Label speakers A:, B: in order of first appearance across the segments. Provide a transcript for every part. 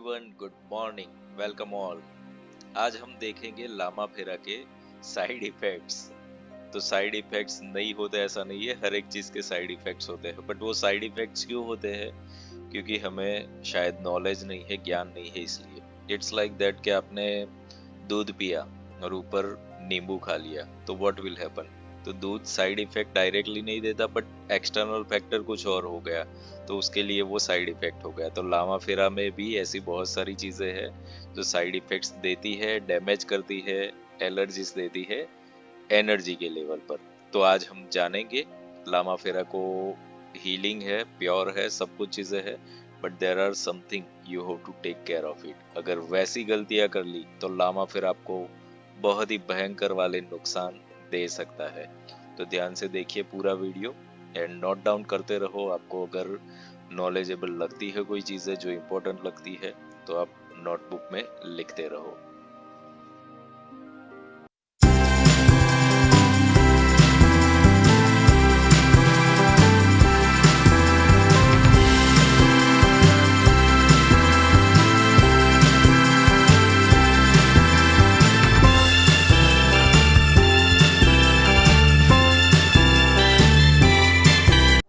A: Everyone, good morning, welcome all. आज हम देखेंगे लामा फेरा के साइड इफेक्ट्स। तो साइड इफेक्ट्स नहीं होते ऐसा नहीं है, हर एक चीज के साइड इफेक्ट्स होते हैं, बट वो साइड इफेक्ट्स क्यों होते हैं? क्योंकि हमें शायद नॉलेज नहीं है, ज्ञान नहीं है, इसलिए। इट्स लाइक दैट कि आपने दूध पिया और ऊपर नींबू खा लिया, तो व्हाट विल हैपन? तो दूध साइड इफेक्ट डायरेक्टली नहीं देता, बट एक्सटर्नल फैक्टर कुछ और हो गया, तो उसके लिए वो साइड इफेक्ट हो गया। तो लामा फेरा में भी ऐसी बहुत सारी चीजें हैं जो साइड इफेक्ट्स देती है, डैमेज करती है, एलर्जीज देती है एनर्जी के लेवल पर। तो आज हम जानेंगे लामा फेरा को। हीलिंग है, प्योर है, सब कुछ चीजें है, but there are something you have to take care of it. अगर वैसी गलतियां कर ली तो लामा फिर आपको बहुत ही भयंकर वाले नुकसान दे सकता है। तो ध्यान से देखिए पूरा वीडियो एंड नोट डाउन करते रहो। आपको अगर नॉलेजेबल लगती है कोई चीजें जो इम्पोर्टेंट लगती है, तो आप नोटबुक में लिखते रहो।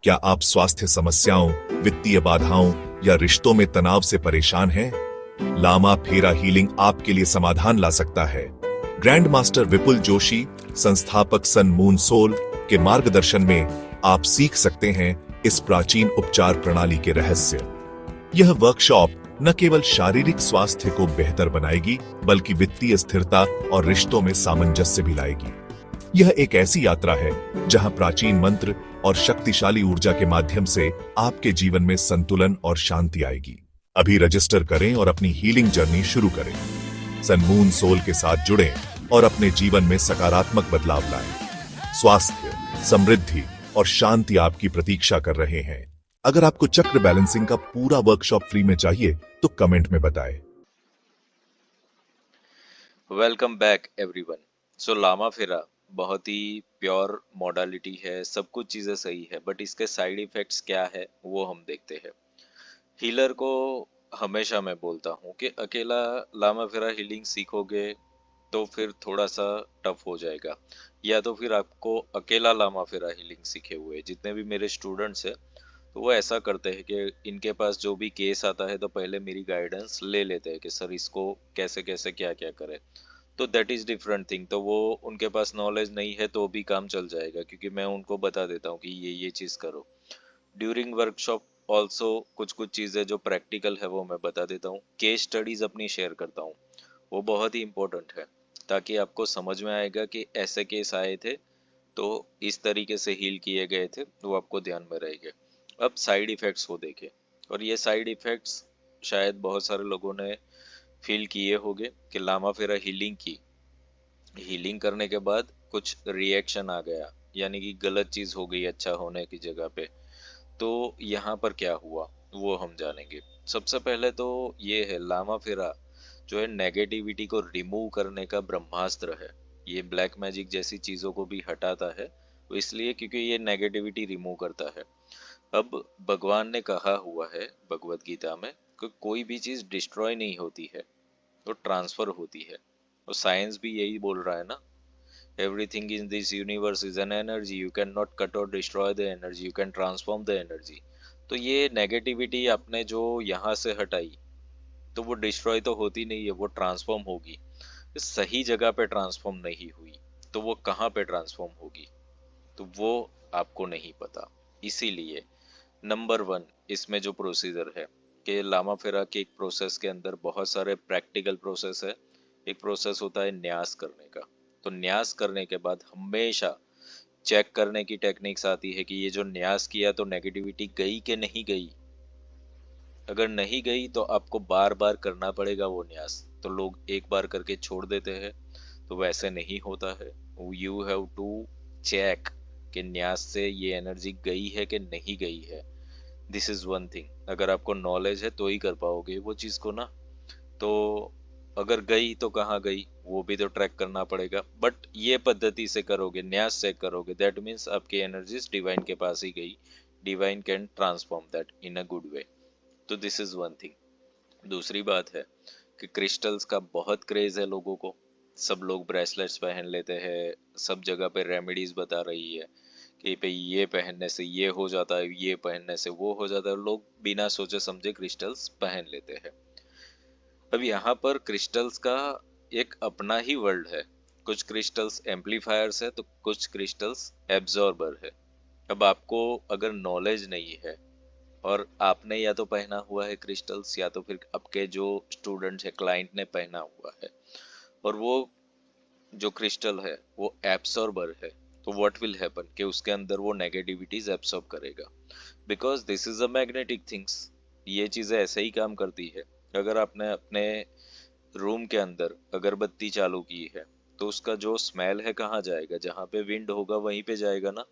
B: क्या आप स्वास्थ्य समस्याओं, वित्तीय बाधाओं या रिश्तों में तनाव से परेशान हैं? लामा फेरा हीलिंग आपके लिए समाधान ला सकता है। ग्रैंड मास्टर विपुल जोशी, संस्थापक सन मून सोल के मार्गदर्शन में आप सीख सकते हैं इस प्राचीन उपचार प्रणाली के रहस्य। यह वर्कशॉप न केवल शारीरिक स्वास्थ्य को बेहतर बनाएगी, बल्कि वित्तीय स्थिरता और रिश्तों में सामंजस्य भी लाएगी। यह एक ऐसी यात्रा है जहां प्राचीन मंत्र और शक्तिशाली ऊर्जा के माध्यम से आपके जीवन में संतुलन और शांति आएगी। अभी रजिस्टर करें और अपनी हीलिंग जर्नी शुरू करें। सन मून सोल के साथ जुड़ें और अपने जीवन में सकारात्मक बदलाव लाएं। स्वास्थ्य, समृद्धि और शांति आपकी प्रतीक्षा कर रहे हैं। अगर आपको चक्र बैलेंसिंग का पूरा वर्कशॉप फ्री में चाहिए तो कमेंट में बताएं।
A: Welcome back everyone. सो लामा फेरा बहुत ही प्योर मॉडलिटी है, सब कुछ चीजें सही है, बट इसके साइड इफेक्ट्स क्या है वो हम देखते हैं। हीलर को हमेशा मैं बोलता हूँ कि अकेला लामा फेरा हीलिंग सीखोगे तो फिर थोड़ा सा टफ हो जाएगा, या तो फिर आपको अकेला लामा फेरा हीलिंग सीखे हुए जितने भी मेरे स्टूडेंट्स हैं, तो वो ऐसा करते हैं कि इनके पास जो भी केस आता है तो पहले मेरी गाइडेंस ले लेते हैं कि सर इसको कैसे कैसे क्या क्या करें। तो दैट इज डिफरेंट थिंग। तो वो उनके पास नॉलेज नहीं है तो भी काम चल जाएगा, क्योंकि मैं उनको बता देता हूँ कि ये चीज करो। ड्यूरिंग वर्कशॉप ऑल्सो कुछ कुछ चीजें जो प्रैक्टिकल है वो मैं बता देता हूँ, केस स्टडीज अपनी शेयर करता हूँ। वो बहुत ही इंपॉर्टेंट है, ताकि आपको समझ में आएगा कि ऐसे केस आए थे तो इस तरीके से हील किए गए थे, वो आपको ध्यान में रहेंगे। अब साइड इफेक्ट्स को देखें, और ये साइड इफेक्ट्स शायद बहुत सारे लोगों ने फील किए होंगे कि लामा फेरा हीलिंग की, हीलिंग करने के बाद कुछ रिएक्शन आ गया, यानी कि गलत चीज हो गई अच्छा होने की जगह पे। तो यहाँ पर क्या हुआ वो हम जानेंगे। सबसे पहले तो ये है, लामा फेरा जो है नेगेटिविटी को रिमूव करने का ब्रह्मास्त्र है। ये ब्लैक मैजिक जैसी चीजों को भी हटाता है, वो इसलिए क्योंकि ये नेगेटिविटी रिमूव करता है। अब भगवान ने कहा हुआ है भगवत गीता में कि कोई भी चीज डिस्ट्रॉय नहीं होती है, वो ट्रांसफर होती है। और साइंस भी यही बोल रहा है ना, everything in this universe is an energy, you can not cut or destroy the energy, you can transform the energy. तो ये नेगेटिविटी आपने जो यहाँ से हटाई, तो वो डिस्ट्रॉय तो होती नहीं है, वो ट्रांसफॉर्म होगी। सही जगह पे ट्रांसफॉर्म नहीं हुई तो वो कहाँ पे ट्रांसफॉर्म होगी, तो वो आपको नहीं पता। इसीलिए नंबर वन इसमें जो प्रोसीजर है कि लामा फेरा के एक प्रोसेस के अंदर बहुत सारे प्रैक्टिकल प्रोसेस है। एक प्रोसेस होता है न्यास करने का। तो न्यास करने के बाद हमेशा चेक करने की टेक्निक्स आती है कि ये जो न्यास किया तो नेगेटिविटी गई कि नहीं गई। अगर नहीं गई तो आपको बार बार करना पड़ेगा वो न्यास। तो लोग एक बार करके छोड़ देते हैं, तो वैसे नहीं होता है। यू हैव टू चेक कि न्यास से ये एनर्जी गई है कि नहीं गई है। This is one thing. अगर आपको नॉलेज है तो ही कर पाओगे वो चीज को ना। तो अगर गई तो कहाँ गई वो भी तो ट्रैक करना पड़ेगा, बट ये पद्धति से करोगे, न्यास चेक करोगे, दैट मीन्स आपकी एनर्जीज डिवाइन के पास ही गई। Divine can transform that in a good way. तो दिस इज वन थिंग। दूसरी बात है कि क्रिस्टल्स का बहुत क्रेज है लोगों को। सब लोग ब्रेसलेट्स पहन लेते हैं, सब जगह पे रेमेडीज बता रही है कि भाई ये पहनने से ये हो जाता है, ये पहनने से वो हो जाता है, लोग बिना सोचे समझे क्रिस्टल्स पहन लेते हैं। अब यहाँ पर क्रिस्टल्स का एक अपना ही वर्ल्ड है। कुछ क्रिस्टल्स एम्पलीफायर्स है तो कुछ क्रिस्टल्स एब्जॉर्बर है। अब आपको अगर नॉलेज नहीं है और आपने या तो पहना हुआ है क्रिस्टल्स या तो फिर आपके जो स्टूडेंट्स है, क्लाइंट ने पहना हुआ है, और वो जो क्रिस्टल है वो एब्सॉर्बर है, तो व्हाट विल हैपन कि उसके अंदर वो नेगेटिविटीज एब्सॉर्ब करेगा, because this is a magnetic things. ये चीजें ऐसे ही काम करती है। अगर आपने अपने रूम के अंदर अगरबत्ती चालू की है तो उसका जो स्मेल है कहाँ जाएगा, जहाँ पे विंड होगा वहीं पे जाएगा ना।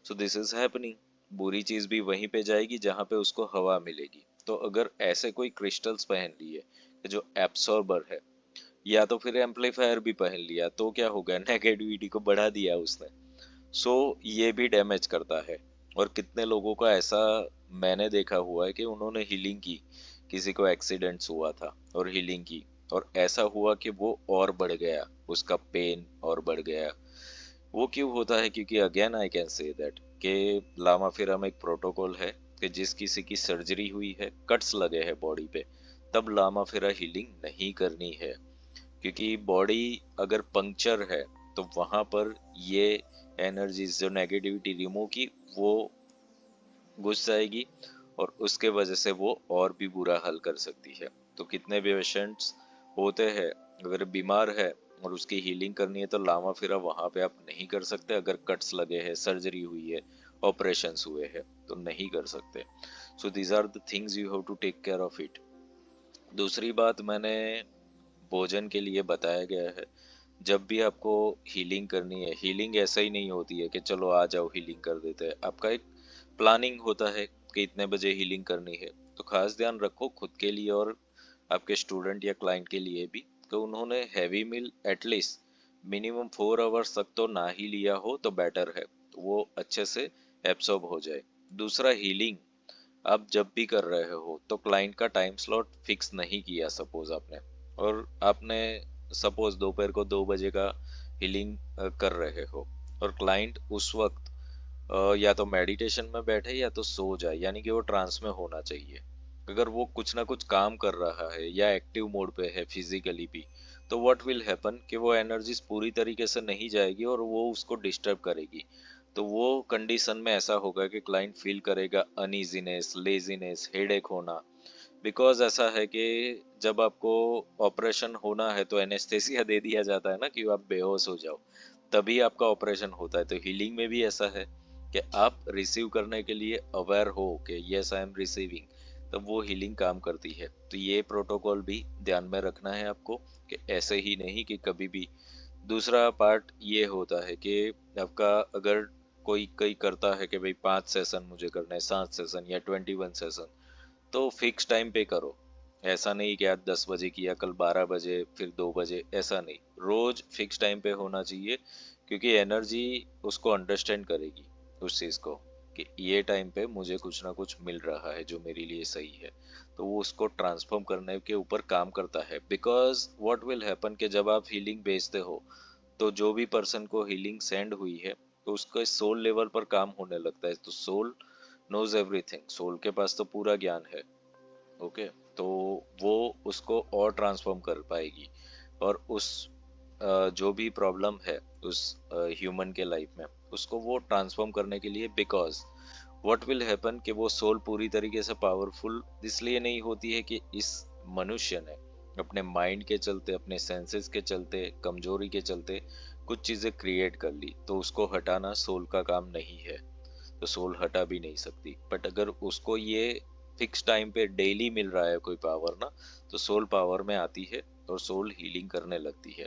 A: So this is happening. बुरी चीज भी वहीं पे जाएगी जहाँ पे उसको हवा मिलेगी। तो अगर ऐसे कोई क्रिस्टल्स पहन लिए जो एब्सॉर्बर है, या तो फिर एम्पलीफायर भी पहन लिया, तो क्या हो गया, नेगेटिविटी को बढ़ा दिया उसने। सो ये भी डैमेज करता है। और कितने लोगों का ऐसा मैंने देखा हुआ है कि उन्होंने हीलिंग की, किसी को एक्सीडेंट्स हुआ था और हीलिंग की, और ऐसा हुआ कि वो और बढ़ गया, उसका पेन और बढ़ गया। वो क्यों होता है, क्योंकि again I can say that कि लामा फिरा में एक प्रोटोकॉल है कि जिस किसी की सर्जरी हुई है, कट्स लगे हैं बॉडी पे, तब लामा फिरा हीलिंग नहीं करनी है। क्योंकि बॉडी अगर पंक्चर है तो वहां पर ये एनर्जीज जो नेगेटिविटी रिमूव की वो घुस जाएगी, और उसके वजह से वो और भी बुरा हाल कर सकती है। तो कितने भी पेशेंट्स होते हैं, अगर बीमार है और उसकी हीलिंग करनी है तो लामा फिरा वहां पे आप नहीं कर सकते। अगर कट्स लगे हैं, सर्जरी हुई है, ऑपरेशंस हुए हैं, तो नहीं कर सकते। So these are the things you have to take care of it. दूसरी बात, मैंने भोजन के लिए बताया गया है। जब भी आपको हीलिंग करनी है, हीलिंग ऐसा ही नहीं होती है कि चलो आ जाओ हीलिंग कर देते हैं। आपका एक प्लानिंग होता है कि इतने बजे हीलिंग करनी है। तो खास ध्यान रखो खुद के लिए और आपके स्टूडेंट या क्लाइंट के लिए भी, कि उन्होंने हैवी मील एटलीस्ट मिनिमम 4 आवर्स तक तो ना ही लिया हो तो बेटर है, तो वो अच्छे से एब्सॉर्ब हो जाए। दूसरा, हीलिंग आप जब भी कर रहे हो तो क्लाइंट का टाइम स्लॉट फिक्स नहीं किया सपोज आपने, और आपने सपोज दोपहर को 2 बजे का हीलिंग कर रहे हो, और क्लाइंट उस वक्त या तो मेडिटेशन में बैठे या तो सो जाए, यानी कि वो ट्रांस में होना चाहिए। अगर वो कुछ ना कुछ काम कर रहा है या एक्टिव मोड पे है फिजिकली भी, तो व्हाट विल हैपन कि वो एनर्जीज पूरी तरीके से नहीं जाएगी और वो उसको डिस्टर्ब करेगी। तो वो कंडीशन में ऐसा होगा कि क्लाइंट फील करेगा अनइजीनेस, लेजीनेस, हेडेक होना। बिकॉज ऐसा है कि जब आपको ऑपरेशन होना है तो एनेस्थेसिया दे दिया जाता है ना कि आप बेहोश हो जाओ, तभी आपका ऑपरेशन होता है। तो हीलिंग में भी ऐसा है कि आप रिसीव करने के लिए अवेयर हो कि यस आई एम रिसीविंग, तब वो हीलिंग काम करती है। तो ये प्रोटोकॉल भी ध्यान में रखना है आपको, कि ऐसे ही नहीं कि कभी भी। दूसरा पार्ट ये होता है कि आपका अगर कोई कोई करता है कि भाई 5 सेशन मुझे करना है, 7 सेशन या 21 सेशन, तो फिक्स टाइम पे करो। ऐसा नहीं कि आज 10 बजे किया, कल 12 बजे, फिर 2 बजे, ऐसा नहीं। रोज फिक्स टाइम पे होना चाहिए, क्योंकि एनर्जी उसको अंडरस्टैंड करेगी उस चीज को, कि ये टाइम पे मुझे कुछ ना कुछ मिल रहा है जो मेरे लिए सही है। तो वो उसको ट्रांसफॉर्म करने के ऊपर काम करता है। बिकॉज व्हाट विल हैपन कि जब आप हीलिंग भेजते हो तो जो भी पर्सन को हीलिंग सेंड हुई है तो उसका सोल लेवल पर काम होने लगता है। तो सोल नोज एवरीथिंग, सोल के पास तो पूरा ज्ञान है। ओके, तो वो उसको और ट्रांसफॉर्म कर पाएगी, और उस जो भी प्रॉब्लम है उस ह्यूमन के लाइफ में, उसको वो ट्रांसफॉर्म करने के लिए। बिकॉज व्हाट विल हैपन कि वो सोल पूरी तरीके से पावरफुल इसलिए नहीं होती है कि इस मनुष्य ने अपने माइंड के चलते, अपने सेंसेस के चलते, कमजोरी के चलते कुछ चीजें क्रिएट कर ली, तो उसको हटाना सोल का काम नहीं है। तो सोल हटा भी नहीं सकती। बट अगर उसको ये फिक्स टाइम पे डेली मिल रहा है कोई पावर ना, तो सोल पावर में आती है और सोल हीलिंग करने लगती है।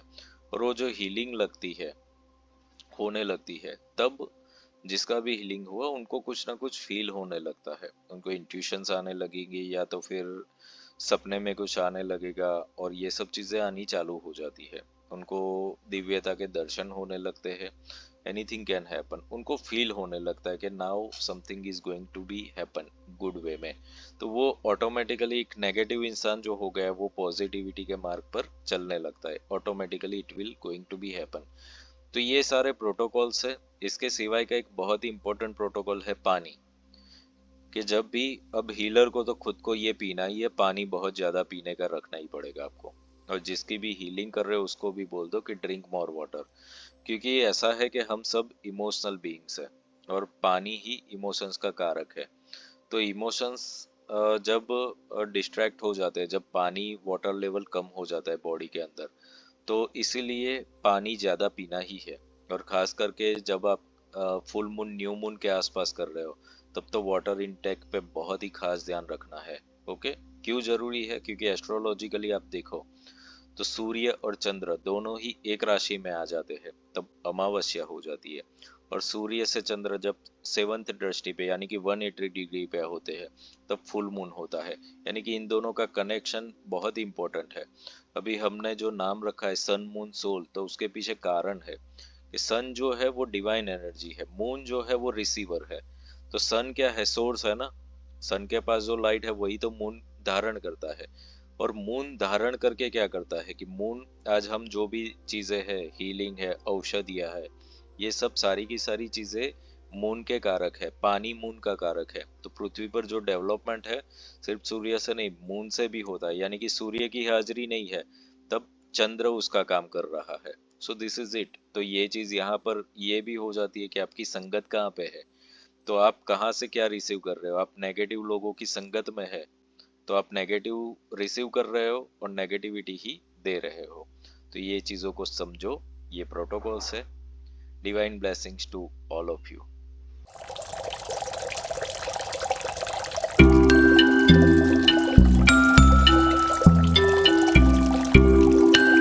A: और वो जो हीलिंग लगती है, होने लगती है, तब जिसका भी हीलिंग हुआ उनको कुछ ना कुछ फील होने लगता है। उनको इंट्यूशंस आने लगेंगी या तो फिर सपने में कुछ आने लगेगा, और ये सब चीजें आनी चालू हो जाती है। उनको दिव्यता के दर्शन होने लगते हैं। एनीथिंग कैन हैपन, उनको फील होने लगता है कि now something is going to be happen, good way में, तो वो ऑटोमेटिकली एक नेगेटिव इंसान जो हो गया वो पॉजिटिविटी के मार्ग पर चलने लगता है, automatically it will going to be happen. तो ये सारे प्रोटोकॉल्स है। इसके सिवाय का एक बहुत ही इंपॉर्टेंट प्रोटोकॉल है पानी, कि जब भी, अब हीलर को तो खुद को ये पीना ही है, पानी बहुत ज्यादा पीने का रखना ही पड़ेगा आपको, और जिसकी भी हीलिंग कर रहे हो उसको भी बोल दो कि ड्रिंक मोर वाटर, क्योंकि ऐसा है कि हम सब इमोशनल बीइंग्स है और पानी ही इमोशंस का कारक है। तो इमोशंस जब डिस्ट्रैक्ट हो जाते हैं, जब पानी वाटर लेवल कम हो जाता है बॉडी के अंदर, तो इसीलिए पानी ज़्यादा पीना ही है। और ख़ास करके जब आप फुल मून न्यू मून के आसपास कर रहे हो, तब तो वाटर इनटेक पे बहुत ही खास ध्यान रखना है। ओके, क्यों ज़रूरी है? क्योंकि एस्ट्रोलॉजिकली आप देखो तो सूर्य और चंद्र दोनों ही एक राशि में आ जाते हैं तब अमावस्या हो जाती है, और सूर्य से चंद्र जब सेवंथ दृष्टि पे यानी कि 180 डिग्री पे होते हैं तब फुल मून होता है। यानी कि इन दोनों का कनेक्शन बहुत ही इंपॉर्टेंट है। अभी हमने जो नाम रखा है सन मून सोल, तो उसके पीछे कारण है कि सन जो है वो डिवाइन एनर्जी है, मून जो है वो रिसीवर है। तो सन क्या है? सोर्स है ना। सन के पास जो लाइट है वही तो मून धारण करता है। और मून धारण करके क्या करता है कि मून, आज हम जो भी चीजें है, हीलिंग है, औषधियां है, ये सब सारी की सारी चीजें मून के कारक है, पानी मून का कारक है। तो पृथ्वी पर जो डेवलपमेंट है सिर्फ सूर्य से नहीं, मून से भी होता है। यानी कि सूर्य की हाजिरी नहीं है तब चंद्र उसका काम कर रहा है। So this is it. तो ये चीज यहाँ पर ये भी हो जाती है कि आपकी संगत कहाँ पे है, तो आप कहाँ से क्या रिसीव कर रहे हो। आप नेगेटिव लोगों की संगत में है तो आप नेगेटिव रिसीव कर रहे हो और नेगेटिविटी ही दे रहे हो। तो ये चीजों को समझो, ये प्रोटोकॉल्स है। Divine blessings to all of you.